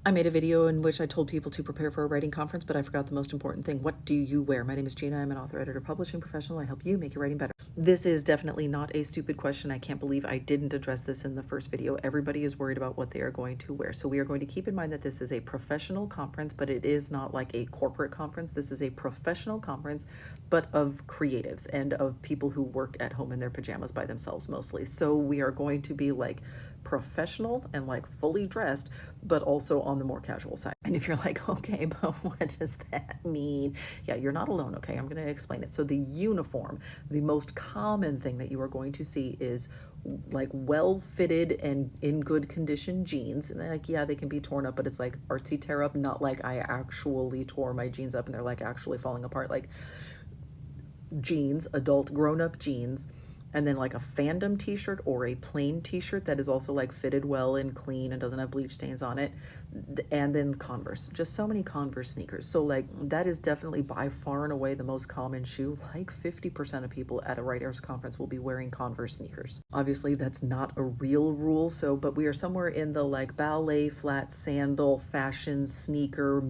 I made a video in which I told people to prepare for a writing conference, but I forgot the most important thing. What do you wear? My name is Gina. I'm an author, editor, publishing professional. I help you make your writing better. This is definitely not a stupid question. I can't believe I didn't address this in the first video. Everybody is worried about what they are going to wear. So we are going to keep in mind that this is a professional conference, but it is not like a corporate conference. This is a professional conference, but of creatives and of people who work at home in their pajamas by themselves mostly. So we are going to be like professional and like fully dressed, but also on the more casual side. And if you're like, okay, but what does that mean? Yeah, you're not alone, okay? I'm going to explain it. So the uniform, the most common thing that you are going to see is like well-fitted and in good condition jeans. And like, yeah, they can be torn up, but it's like artsy tear up, not like I actually tore my jeans up and they're like actually falling apart. Like jeans, adult grown-up jeans, and then like a fandom t-shirt or a plain t-shirt that is also like fitted well and clean and doesn't have bleach stains on it, and then Converse, just so many Converse sneakers. So like that is definitely by far and away the most common shoe. Like 50% of people at a writers conference will be wearing Converse sneakers. Obviously that's not a real rule, so but we are somewhere in the like ballet flat sandal fashion sneaker,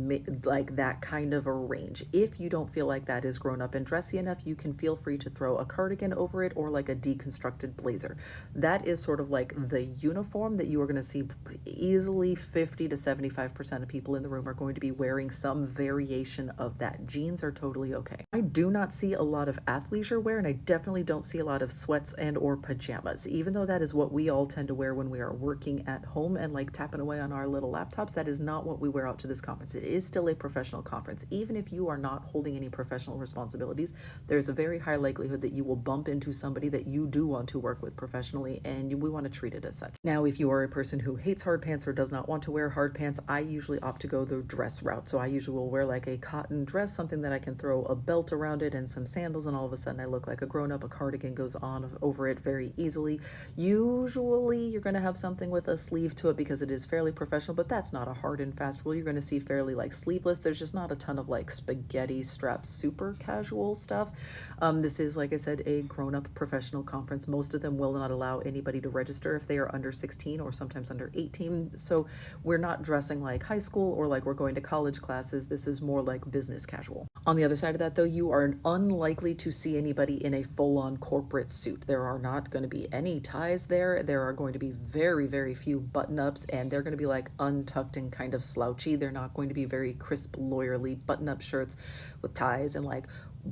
like that kind of a range. If you don't feel like that is grown up and dressy enough, you can feel free to throw a cardigan over it or like a deconstructed blazer. That is sort of like the uniform that you are going to see. Easily 50 to 75% of people in the room are going to be wearing some variation of that. Jeans are totally okay. I do not see a lot of athleisure wear, and I definitely don't see a lot of sweats and or pajamas, even though that is what we all tend to wear when we are working at home and like tapping away on our little laptops. That is not what we wear out to this conference. It is still a professional conference. Even if you are not holding any professional responsibilities, there's a very high likelihood that you will bump into somebody that you do want to work with professionally, and we want to treat it as such. Now, if you are a person who hates hard pants or does not want to wear hard pants, I usually opt to go the dress route. So I usually will wear like a cotton dress, something that I can throw a belt around it and some sandals, and all of a sudden I look like a grown-up. A cardigan goes on over it very easily. Usually you're going to have something with a sleeve to it because it is fairly professional, but that's not a hard and fast rule. You're going to see fairly like sleeveless. There's just not a ton of like spaghetti strap super casual stuff. This is, like I said, a grown-up professional conference. Most of them will not allow anybody to register if they are under 16 or sometimes under 18. So we're not dressing like high school or like we're going to college classes. This is more like business casual. On the other side of that, though, you are unlikely to see anybody in a full-on corporate suit. There are not going to be any ties there. There are going to be very, very few button-ups, and they're going to be like untucked and kind of slouchy. They're not going to be very crisp, lawyerly button-up shirts with ties and like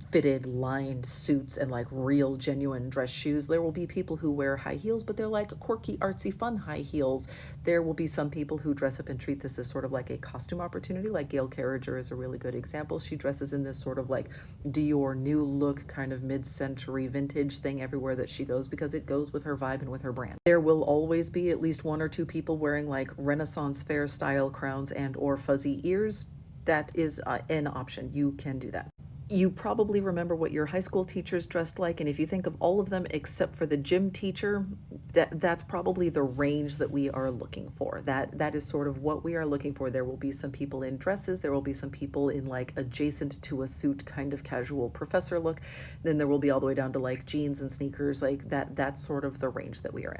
fitted lined suits and like real genuine dress shoes. There will be people who wear high heels, but they're like quirky, artsy, fun high heels. There will be some people who dress up and treat this as sort of like a costume opportunity. Like Gail Carriger is a really good example. She dresses in this sort of like Dior new look kind of mid-century vintage thing everywhere that she goes because it goes with her vibe and with her brand. There will always be at least one or two people wearing like Renaissance fair style crowns and or fuzzy ears. That is an option. You can do that. You probably remember what your high school teachers dressed like, and if you think of all of them except for the gym teacher, that's probably the range that we are looking for. That is sort of what we are looking for. There will be some people in dresses, there will be some people in like adjacent to a suit kind of casual professor look, then there will be all the way down to like jeans and sneakers. Like that's sort of the range that we are in.